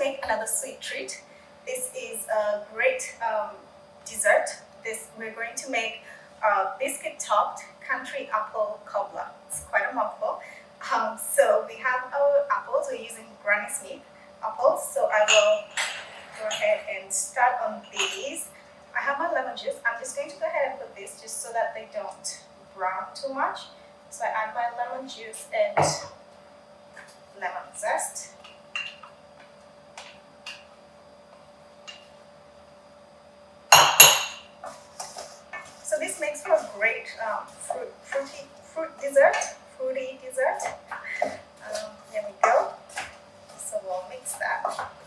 make another sweet treat. This is a great dessert. We're going to make biscuit topped country apple cobbler. It's quite a mouthful. So we have our apples. We're using Granny Smith apples. So I will go ahead and start on these. I have my lemon juice. I'm just going to go ahead and put this just so that they don't brown too much. So I add my lemon juice and lemon zest. So this makes for a great fruity dessert. There we go. So we'll mix that.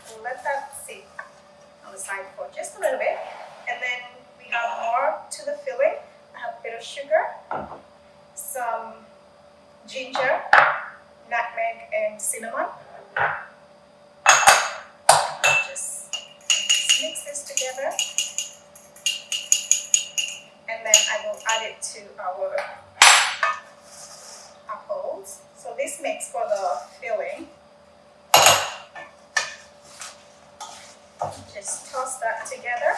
We'll let that sit on the side for just a little bit. And then we have more to the filling. I have a bit of sugar, some ginger, nutmeg, and cinnamon. Just mix this together. And then I will add it to our apples. So this makes for the filling. Just toss that together.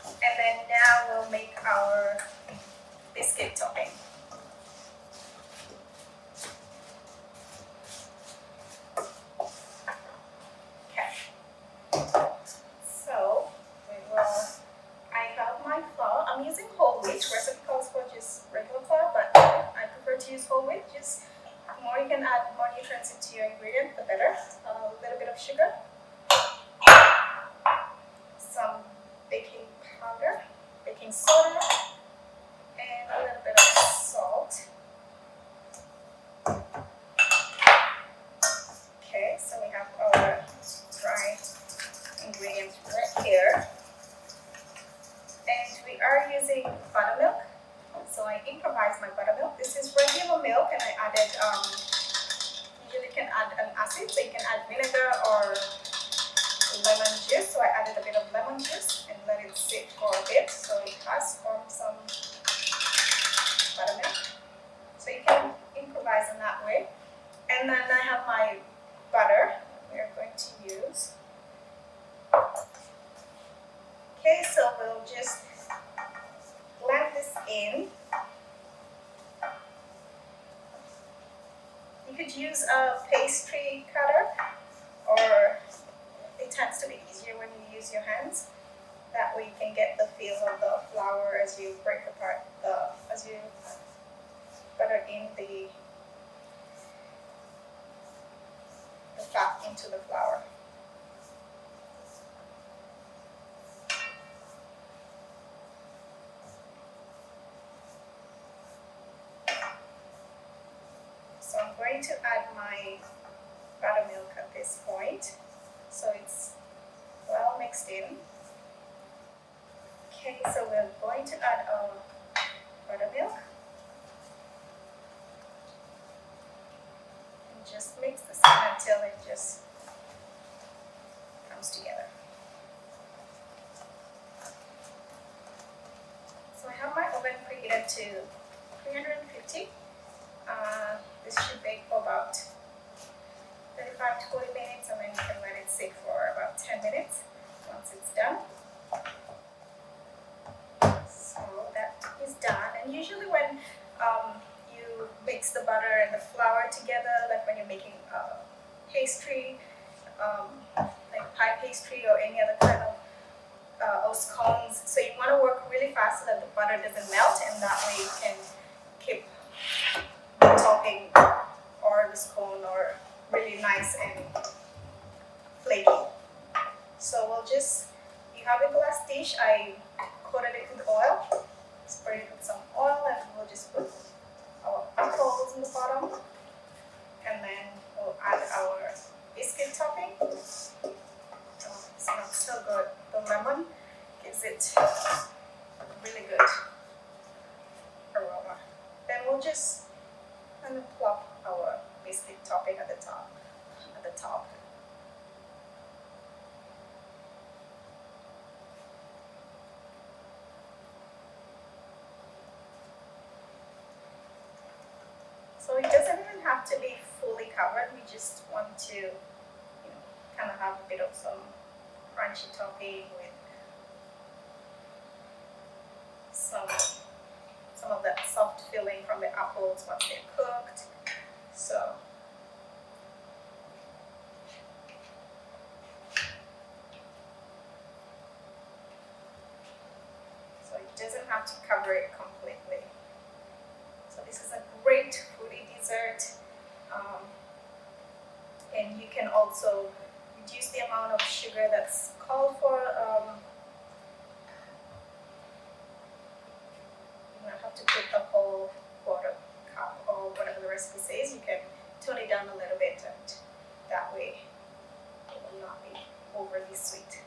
And then now we'll make our biscuit topping. Okay. So I have my flour. I'm using whole wheat. Recipe calls for just regular flour, but I prefer to use whole wheat. Just the more you can add more nutrients into your ingredient, the better. A little bit of sugar, some baking powder, baking soda, and a little bit of salt. Okay, so we have our dry ingredients right here. And we are using buttermilk. So I improvised my buttermilk. This is regular milk, and I added, usually you can add an acid, so you can add vinegar or lemon juice. So I added a bit of lemon juice and let it sit for a bit. So it has formed some buttermilk. So you can improvise in that way. And then I have my butter we are going to use. Okay, so we'll just blend this in. You could use a pastry cutter, or it tends to be easier when you use your hands. That way you can get the feel of the flour as you break apart as you butter in the fat into the flour. So I'm going to add my buttermilk at this point, so it's well mixed in. Okay, so we're going to add our buttermilk and just mix this in until it just comes together. So I have my oven preheated to 350. This should bake for about 35 to 40 minutes, and then you can let it sit for about 10 minutes once it's done. So that is done. And usually when you mix the butter and the flour together, like when you're making pastry, like pie pastry or any other kind of scones, so you want to work really fast so that the butter doesn't melt, and that way you can keep the topping or the scone or really nice and flaky. So we'll just, you have a glass dish, I coated it with oil, sprayed it with some oil, and we'll just put our apples in the bottom, and then we'll add our biscuit topping. Oh, it smells so good. The lemon gives it really good aroma. Then we'll just kind of plop our biscuit topping at the top. So it doesn't even have to be fully covered. We just want to, kind of have a bit of some crunchy topping with some of that soft filling from the apples once they're cooked. So it doesn't have to cover it completely. So this is a great foodie dessert, and you can also reduce the amount of sugar that's called for. You don't have to put the whole quarter cup or whatever the recipe says. You can tone it down a little bit, and that way it will not be overly sweet.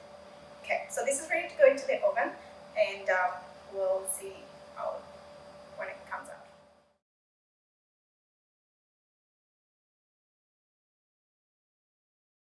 Okay, so this is ready to go into the oven, and we'll see how